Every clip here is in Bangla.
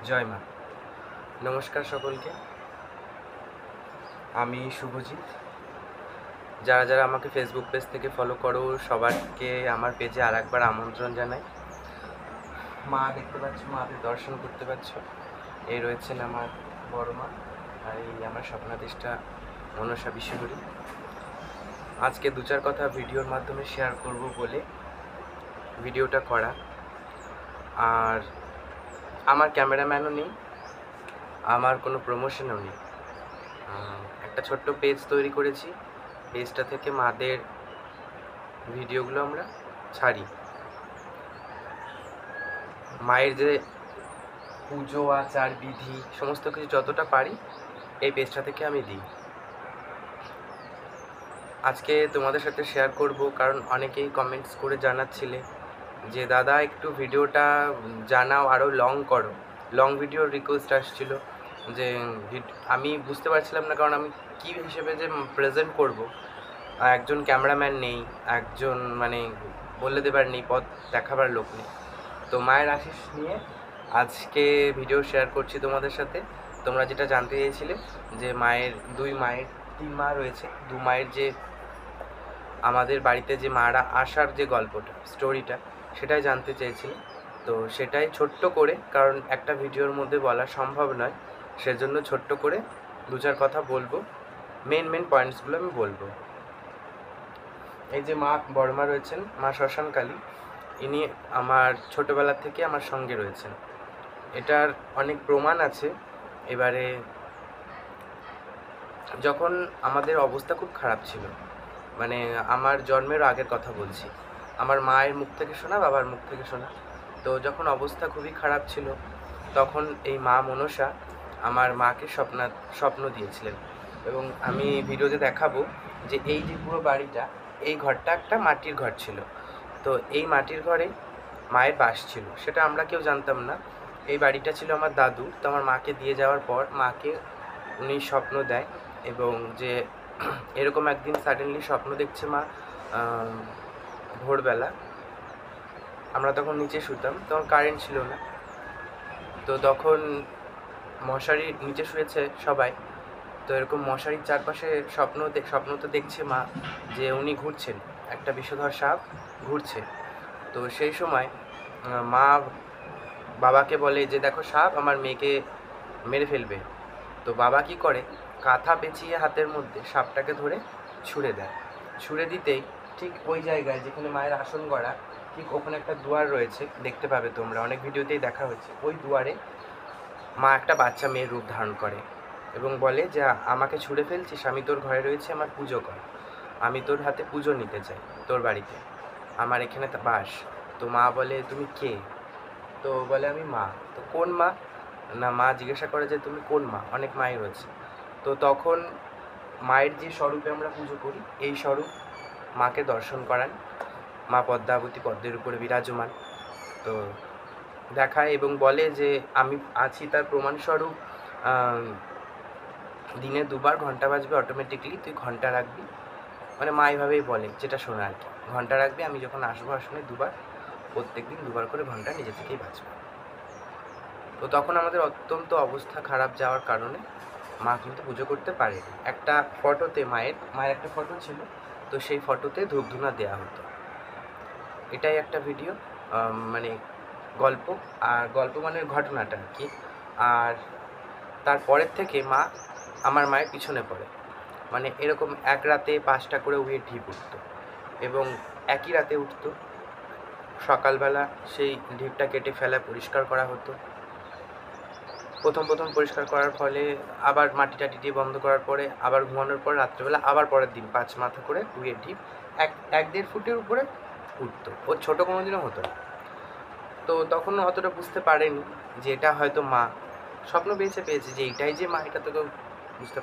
জয় মা। নমস্কার সকলকে। আমি শুভজিৎ। যারা যারা আমাকে ফেসবুক পেজ থেকে ফলো করো সবাইকে আমার পেজে আরেকবার আমন্ত্রণ জানাই। মা দেখতে পাচ্ছ, মাদের দর্শন করতে পারছ। এই রয়েছেন আমার বড় মা আর এই আমার স্বপ্নাদেষ্টা মনসা বিশ্বহরী। আজকে দু চার কথা ভিডিওর মাধ্যমে শেয়ার করব বলে ভিডিওটা করা। আর আমার ক্যামেরাম্যানও নেই, আমার কোনো প্রমোশনও নেই। একটা ছোট্ট পেজ তৈরি করেছি, পেজটা থেকে মাদের ভিডিওগুলো আমরা ছাড়ি। মায়ের যে পুজো আচার বিধি সমস্ত কিছু যতটা পারি এই পেজটা থেকে আমি দিই। আজকে তোমাদের সাথে শেয়ার করব কারণ অনেকেই কমেন্টস করে জানাচ্ছিলে যে দাদা একটু ভিডিওটা জানাও, আরও লং করো। লং ভিডিওর রিকোয়েস্ট আসছিল যে আমি বুঝতে পারছিলাম না, কারণ আমি কী হিসেবে যে প্রেজেন্ট করব। একজন ক্যামেরাম্যান নেই, একজন বলে দেবার নেই, পথ দেখাবার লোক নেই। তো মায়ের আশীষ নিয়ে আজকে ভিডিও শেয়ার করছি তোমাদের সাথে। তোমরা যেটা জানতে চেয়েছিলে যে তিন মা রয়েছে, দু মায়ের যে আমাদের বাড়িতে যে মারা আসার যে গল্পটা, স্টোরিটা, সেটাই জানতে চেয়েছিলে। তো সেটাই ছোট্ট করে, কারণ একটা ভিডিওর মধ্যে বলা সম্ভব নয়, সেজন্য ছোট্ট করে দু চার কথা বলবো। মেন পয়েন্টসগুলো আমি বলবো। এই যে মা বড়মা রয়েছেন, মা শ্মশানকালী, ইনি আমার ছোটোবেলা থেকে আমার সঙ্গে রয়েছেন। এটার অনেক প্রমাণ আছে। এবারে যখন আমাদের অবস্থা খুব খারাপ ছিল, আমার জন্মের আগের কথা বলছি, আমার মায়ের মুখ থেকে শোনা, বাবার মুখ থেকে শোনা। তো যখন অবস্থা খুবই খারাপ ছিল তখন এই মা মনসা আমার মাকে স্বপ্ন দিয়েছিলেন। এবং আমি ভিডিওতে দেখাবো যে এই যে পুরো বাড়িটা, এই ঘরটা একটা মাটির ঘর ছিল। তো এই মাটির ঘরে মায়ের বাস ছিল, সেটা আমরা কেউ জানতাম না। এই বাড়িটা ছিল আমার দাদু। তো আমার মাকে দিয়ে যাওয়ার পর মাকে উনি স্বপ্ন দেয়, এবং যে এরকম একদিন সাডেনলি স্বপ্ন দেখছে মা। ভোরবেলা আমরা তখন নিচে শুতাম, তখন কারেন্ট ছিল না। তো তখন মশারির নিচে শুয়েছে সবাই। তো এরকম মশারির চারপাশে স্বপ্ন তো দেখছে মা যে উনি ঘুরছেন, একটা বিষধর সাপ ঘুরছে। তো সেই সময় মা বাবাকে বলে যে দেখো সাপ আমার মেয়েকে মেরে ফেলবে। তো বাবা কি করে, কাঁথা পেঁচিয়ে হাতের মধ্যে সাপটাকে ধরে ছুঁড়ে দেয়। ছুঁড়ে দিতেই ঠিক ওই জায়গায় যেখানে মায়ের আসন গড়া, ঠিক ওখানে একটা দুয়ার রয়েছে, দেখতে পাবে তোমরা, অনেক ভিডিওতেই দেখা হয়েছে। ওই দুয়ারে মা একটা বাচ্চা মেয়ের রূপ ধারণ করে এবং বলে যে আমাকে ছুঁড়ে ফেলছিস, আমি তোর ঘরে রয়েছে, আমার পুজো কর, আমি তোর হাতে পুজো নিতে চাই, তোর বাড়িতে আমার এখানে বাস। তো মা বলে তুমি কে? তো বলে আমি মা। তো কোন মা? না, মা জিজ্ঞাসা করে যে তুমি কোন মা, অনেক মাই রয়েছে। তো তখন মায়ের যে স্বরূপে আমরা পুজো করি, এই স্বরূপ মাকে দর্শন করান। মা পদ্মাবতী পদ্মের উপরে বিরাজমান। তো দেখায় এবং বলে যে আমি আছি তার প্রমাণস্বরূপ। দিনে দুবার ঘন্টা বাজবে অটোমেটিকলি, তুই ঘন্টা রাখবি। মা এইভাবেই বলে, যেটা শোনা আর কি, ঘন্টা রাখবি, আমি যখন আসবো আসলে দুবার, প্রত্যেক দিন দুবার করে ঘন্টা নিজে থেকেই বাজবে। তো তখন আমাদের অত্যন্ত অবস্থা খারাপ যাওয়ার কারণে মা কিন্তু পুজো করতে পারেনি। একটা ফটোতে মায়ের একটা ফটো ছিল, তো সেই ফটোতে ধূপধুনা দেওয়া হতো। এটাই একটা ভিডিও, গল্প, আর গল্প ঘটনাটা আর কি। আর তারপরের থেকে আমার মায়ের পিছনে পড়ে, এরকম এক রাতে 5টা করে উইয়ের ঢিপ উঠতো এবং একই রাতে উঠতো। সকালবেলা সেই ঢিপটা কেটে ফেলা, পরিষ্কার করা হতো। প্রথম পরিষ্কার করার ফলে আবার মাটি টাটি দিয়ে বন্ধ করার পরে আবার ঘুমানোর পর রাত্রেবেলা আবার পরের দিন 5 মাথা করে উইয়ের ঢিপ 1-1.5 ফুটের উপরে উঠতো। ওর ছোটো কোনো দিনও হতো না। তো তখন অতটা বুঝতে পারেনি যে এটা হয়তো মা। স্বপ্ন পেয়েছে যে এইটাই যে মা, এটা তো কেউ বুঝতে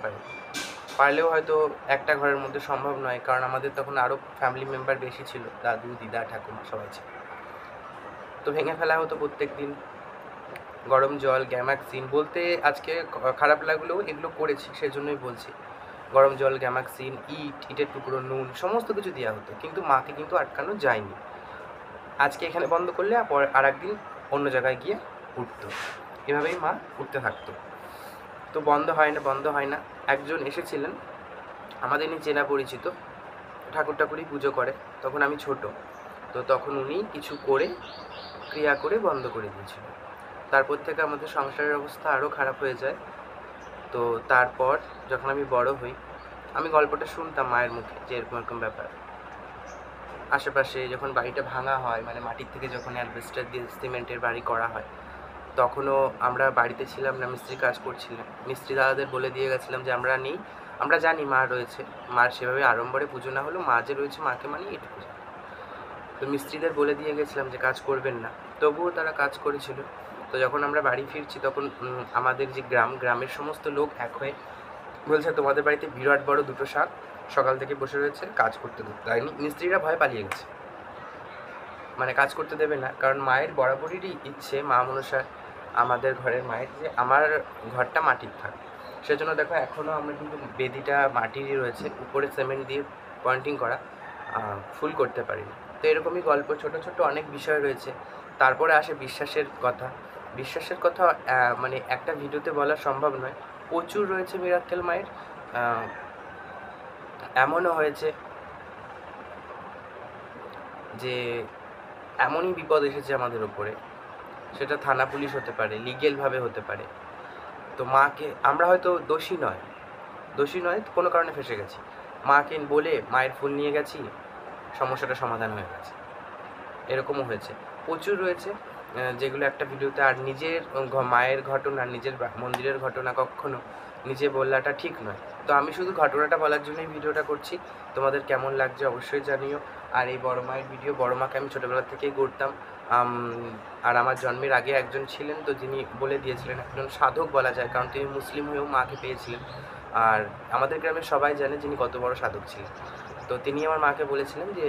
পারলেও হয়তো একটা ঘরের মধ্যে সম্ভব নয়, কারণ আমাদের তখন আরও ফ্যামিলি মেম্বার বেশি ছিল, দাদু দিদা ঠাকুমা সবাই ছিল। তো ভেঙে ফেলা হতো প্রত্যেক দিন। গরম জল, গ্যামাক্সিন, বলতে আজকে খারাপ লাগলেও এগুলো করেছি সেজন্যই বলছি। গরম জল, গ্যামাক্সিন, ইটের টুকরো, নুন, সমস্ত কিছু দেওয়া হতো, কিন্তু মাকে কিন্তু আটকানো যায়নি। আজকে এখানে বন্ধ করলে আর একদিন অন্য জায়গায় গিয়ে উঠতো। এভাবেই মা উঠতে থাকতো। তো বন্ধ হয় না। একজন এসেছিলেন আমাদের নিয়ে চেনা পরিচিত, ঠাকুরই পুজো করে, তখন আমি ছোট। তো তখন উনি কিছু করে ক্রিয়া করে বন্ধ করে দিয়েছিল। তারপর থেকে আমাদের সংসারের অবস্থা আরও খারাপ হয়ে যায়। তো তারপর যখন আমি বড় হই, আমি গল্পটা শুনতাম মায়ের মুখে যে এরকম ব্যাপার। আশেপাশে যখন বাড়িটা ভাঙা হয়, মানে মাটির থেকে যখন অ্যালবেস্টার দিয়ে সিমেন্টের বাড়ি করা হয়, তখনও আমরা বাড়িতে ছিলাম না, মিস্ত্রি কাজ করছিলেন। মিস্ত্রি দাদাদের বলে দিয়ে গেছিলাম যে আমরা নেই, আমরা জানি মা রয়েছে, মার সেভাবে আড়ম্বরে পুজো না হলেও মা যে রয়েছে মাকে মানি এটুকু জানি। তো মিস্ত্রিদের বলে দিয়ে গেছিলাম যে কাজ করবেন না, তবুও তারা কাজ করেছিল। তো যখন আমরা বাড়ি ফিরছি তখন আমাদের যে গ্রামের সমস্ত লোক এক হয়ে বলছে তোমাদের বাড়িতে বিরাট বড় দুটো শাক সকাল থেকে বসে রয়েছে, কাজ করতে দেয়নি। মিস্ত্রিরা ভয় পালিয়ে গেছে, মানে কাজ করতে দেবে না। কারণ মায়ের বরাবরই ইচ্ছে, মা মনসা আমাদের ঘরের মায়ের, যে আমার ঘরটা মাটির থাক। সেজন্য দেখো এখনও আমরা কিন্তু বেদিটা মাটিরই রয়েছে, উপরে সিমেন্ট দিয়ে পয়েন্টিং করা, ফুল করতে পারিনি। তো এরকমই গল্প ছোট ছোট অনেক বিষয় রয়েছে। তারপরে আসে বিশ্বাসের কথা। বিশ্বাসের কথা মানে একটা ভিডিওতে বলা সম্ভব নয়, প্রচুর রয়েছে মিরাক্কেল মায়ের। এমনও হয়েছে যে এমনই বিপদ এসেছে আমাদের ওপরে, সেটা থানা পুলিশ হতে পারে, লিগেলভাবে হতে পারে। তো মাকে আমরা হয়তো দোষী নয় কোনো কারণে ফেসে গেছি, মাকে বলে মায়ের ফুল নিয়ে গেছি, সমস্যাটা সমাধান হয়ে গেছে। এরকমও হয়েছে, প্রচুর রয়েছে যেগুলো একটা ভিডিওতে। আর নিজের মায়ের ঘটনা, নিজের মন্দিরের ঘটনা কখনো নিজে বলাটা ঠিক নয়। তো আমি শুধু ঘটনাটা বলার জন্যই ভিডিওটা করছি। তোমাদের কেমন লাগছে অবশ্যই জানিও। আর এই বড় মায়ের ভিডিও, বড় মাকে আমি ছোটোবেলা থেকেই করতাম। আর আমার জন্মের আগে একজন ছিলেন, তো যিনি বলে দিয়েছিলেন, একজন সাধক বলা যায়, কারণ তিনি মুসলিম হয়েও মাকে পেয়েছিলেন। আর আমাদের গ্রামের সবাই জানে যিনি কত বড় সাধক ছিলেন। তো তিনি আমার মাকে বলেছিলেন যে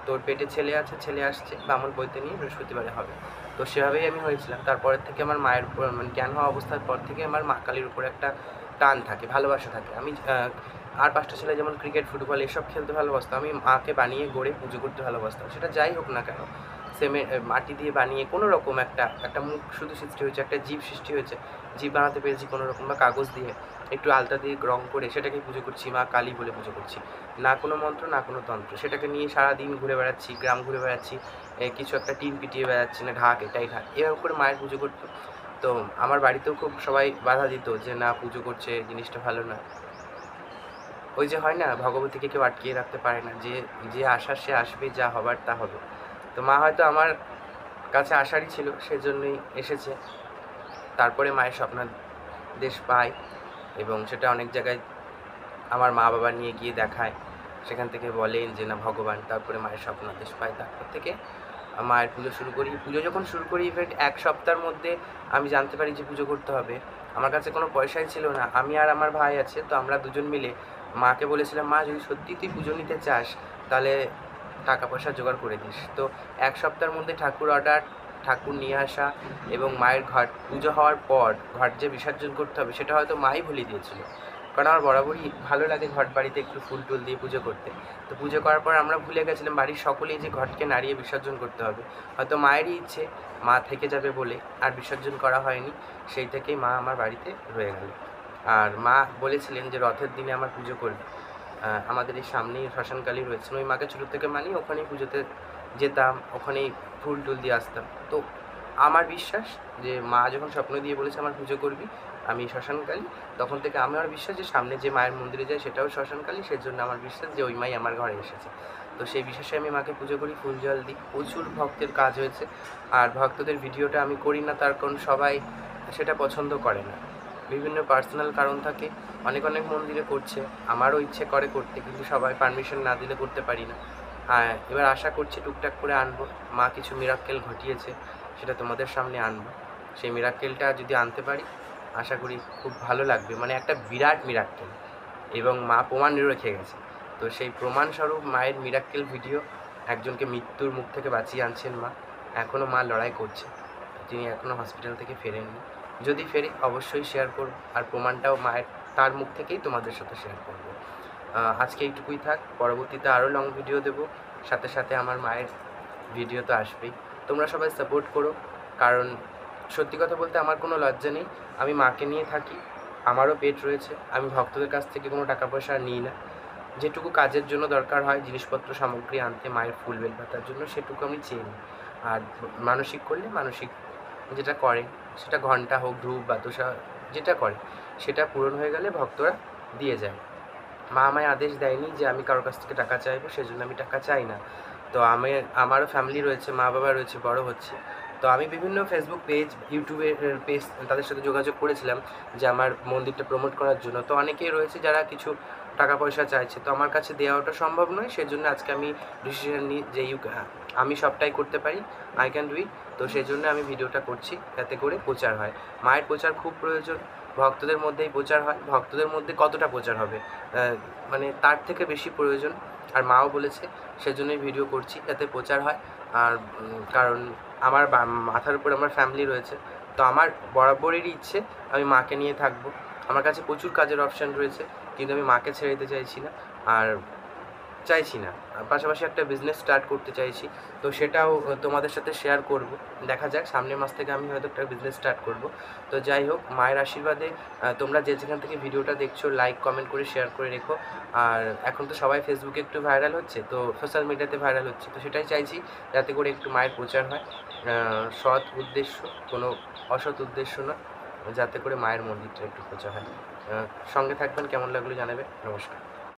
তোর পেটে ছেলে আছে, ছেলে আসছে, বামুন বইতে নিয়ে বৃহস্পতিবারে হবে। তো সেভাবেই আমি হয়েছিলাম। তারপরের থেকে আমার মায়ের উপর, মানে জ্ঞান হওয়া অবস্থার পর থেকে আমার মা কালীর উপর একটা টান থাকে, ভালোবাসা থাকে। আমি আর 5টা ছেলে যেমন ক্রিকেট, ফুটবল এসব খেলতে ভালোবাসতাম, আমি মাকে বানিয়ে গড়ে পুজো করতে ভালোবাসতাম। সেটা যাই হোক না কেন, মাটি দিয়ে বানিয়ে কোনো রকম একটা মুখ শুধু সৃষ্টি হয়েছে, একটা জীব সৃষ্টি হয়েছে, জীব বানাতে পেরেছি কোনো রকম, বা কাগজ দিয়ে একটু আলতা দিয়ে রং করে সেটাকে পুজো করছি, মা কালী বলে পুজো করছি। না কোনো মন্ত্র, না কোনো তন্ত্র, সেটাকে নিয়ে সারাদিন ঘুরে বেড়াচ্ছি, গ্রাম ঘুরে বেড়াচ্ছি, কিছু একটা টিন পিটিয়ে বেড়াচ্ছি, না ঢাক এটাই ঢাক, এরকম করে মায়ের পুজো করতো। তো আমার বাড়িতেও খুব সবাই বাধা দিত যে না পুজো করছে, জিনিসটা ভালো না। ওই যে হয় না, ভগবতীকে কেউ আটকিয়ে রাখতে পারে না, যে আসার সে আসবে, যা হবার তা হবে। তো মা হয়তো আমার কাছে আসারই ছিল, সেজন্যই এসেছে। তারপরে মায়ের স্বপ্নাদেশ পায়, এবং সেটা অনেক জায়গায় আমার মা বাবা নিয়ে গিয়ে দেখায়, সেখান থেকে বলেন যে না ভগবান। তারপরে মায়ের স্বপ্নাদেশ পায়, তারপর থেকে মায়ের পুজো শুরু করি। পুজো যখন শুরু করি, ইভেন্ট 1 সপ্তাহের মধ্যে আমি জানতে পারি যে পুজো করতে হবে। আমার কাছে কোনো পয়সাই ছিল না, আমি আর আমার ভাই আছে, তো আমরা দুজন মিলে মাকে বলেছিলাম, মা যদি সত্যি তুই পুজো নিতে চাস তাহলে টাকা পয়সা জোগাড় করে দিস। তো 1 সপ্তাহের মধ্যে ঠাকুর অর্ডার, ঠাকুর নিয়ে আসা, এবং মায়ের ঘট পুজো হওয়ার পর ঘট যে বিসর্জন করতে হবে সেটা হয়তো মাই বলে দিয়েছিল। কারণ আমার বরাবরই ভালো লাগে ঘট বাড়িতে একটু ফুল টুল দিয়ে পুজো করতে। তো পুজো করার পর আমরা ভুলে গেছিলাম বাড়ির সকলেই যে ঘটকে নাড়িয়ে বিসর্জন করতে হবে। হয়তো মায়েরই ইচ্ছে, মা থেকে যাবে বলে আর বিসর্জন করা হয়নি। সেই থেকেই মা আমার বাড়িতে রয়ে গেল। আর মা বলেছিলেন যে রথের দিনে আমার পুজো করবে। আমাদের এই সামনেই শ্মশানকালী রয়েছেন, ওই মাকে ছোটো থেকে মানি, ওখানেই পুজোতে যেতাম, ওখানেই ফুল টুল দিয়ে আসতাম। তো আমার বিশ্বাস যে মা যখন স্বপ্ন দিয়ে বলেছে আমার পুজো করবি, আমি শ্মশানকালী, তখন থেকে আমার বিশ্বাস যে সামনে যে মায়ের মন্দিরে যায় সেটাও শ্মশানকালী। সেজন্য আমার বিশ্বাস যে ওই মাই আমার ঘরে এসেছে। তো সেই বিশ্বাসে আমি মাকে পুজো করি, ফুল জল দিই। প্রচুর ভক্তের কাজ হয়েছে। আর ভক্তদের ভিডিওটা আমি করি না, তার কারণ সবাই সেটা পছন্দ করে না, বিভিন্ন পার্সোনাল কারণ থাকে। অনেক মন্দিরে করছে, আমারও ইচ্ছে করে করতে, কিন্তু সবাই পারমিশন না দিলে করতে পারি না। এবার আশা করছি টুকটাক করে আনবো। মা কিছু মিরাক্কেল ঘটিয়েছে, সেটা তোমাদের সামনে আনবো। সেই মিরাক্কেলটা যদি আনতে পারি, আশা করি খুব ভালো লাগবে, মানে একটা বিরাট মিরাক্কেল, এবং মা প্রমাণ রেখে গেছে। তো সেই প্রমাণস্বরূপ মায়ের মিরাক্কেল ভিডিও, একজনকে মৃত্যুর মুখ থেকে বাঁচিয়ে আনছেন মা। এখনও মা লড়াই করছে, তিনি এখনও হসপিটাল থেকে ফেরেননি। যদি ফেরে অবশ্যই শেয়ার করব, আর প্রমাণটাও মায়ের তার মুখ থেকেই তোমাদের সাথে শেয়ার করব। আজকে এইটুকুই থাক, পরবর্তীতে আরও লং ভিডিও দেব, সাথে সাথে আমার মায়ের ভিডিও তো আসবেই। তোমরা সবাই সাপোর্ট করো, কারণ সত্যি কথা বলতে আমার কোনো লজ্জা নেই, আমি মাকে নিয়ে থাকি, আমারও পেট রয়েছে, আমি ভক্তদের কাছ থেকে কোনো টাকা পয়সা নিই না। যেটুকু কাজের জন্য দরকার হয় জিনিসপত্র সামগ্রী আনতে, মায়ের ফুল বেলপাতার জন্য, সেটুকু আমি চেয়ে নিই। আর মানসিক করলে মানসিক যেটা করে, সেটা ঘণ্টা হোক, ধূপ, বাতাসা যেটা করে, সেটা পূরণ হয়ে গেলে ভক্তরা দিয়ে যায়। মা আমায় আদেশ দেয়নি যে আমি কারোর কাছ থেকে টাকা চাইবো, সেজন্য আমি টাকা চাই না। তো আমারও ফ্যামিলি রয়েছে, মা বাবা রয়েছে, বড় হচ্ছে। তো আমি বিভিন্ন ফেসবুক পেজ, ইউটিউবের পেজ, তাদের সাথে যোগাযোগ করেছিলাম যে আমার মন্দিরটা প্রমোট করার জন্য। তো অনেকেই রয়েছে যারা কিছু টাকা পয়সা চাইছে, তো আমার কাছে দেওয়া ওটা সম্ভব নয়। সেজন্য আজকে আমি ডিসিশন নিই যে আমি সবটাই করতে পারি, আই ক্যান ডু ইট। তো সেজন্য আমি ভিডিওটা করছি, যাতে করে প্রচার হয়। মায়ের প্রচার খুব প্রয়োজন, ভক্তদের মধ্যেই প্রচার হয়, ভক্তদের মধ্যে কতটা প্রচার হবে, মানে তার থেকে বেশি প্রয়োজন। আর মাও বলেছে, সেজন্যই ভিডিও করছি, যাতে প্রচার হয়। আর কারণ আমার মাথার উপর আমার ফ্যামিলি রয়েছে, তো আমার বরাবরেরই ইচ্ছে আমি মাকে নিয়ে থাকবো। আমার কাছে প্রচুর কাজের অপশান রয়েছে, কিন্তু আমি মাকে ছেড়ে দিতে চাইছি না। আর চাইছি না, পাশাপাশি একটা বিজনেস স্টার্ট করতে চাইছি, তো সেটাও তোমাদের সাথে শেয়ার করব। দেখা যাক, সামনের মাস থেকে আমি হয়তো একটা বিজনেস স্টার্ট করব। তো যাই হোক, মায়ের আশীর্বাদে তোমরা যে যেখান থেকে ভিডিওটা দেখছো, লাইক কমেন্ট করে শেয়ার করে রেখো। আর এখন তো সবাই ফেসবুকে একটু ভাইরাল হচ্ছে, তো সোশ্যাল মিডিয়াতে ভাইরাল হচ্ছে, তো সেটাই চাইছি যাতে করে একটু মায়ের প্রচার হয়। সৎ উদ্দেশ্য, কোনো অসৎ উদ্দেশ্য নয়, যাতে করে মায়ের মন্দিরটা একটু প্রচার হয়। সঙ্গে থাকবেন, কেমন লাগলো জানাবে। নমস্কার।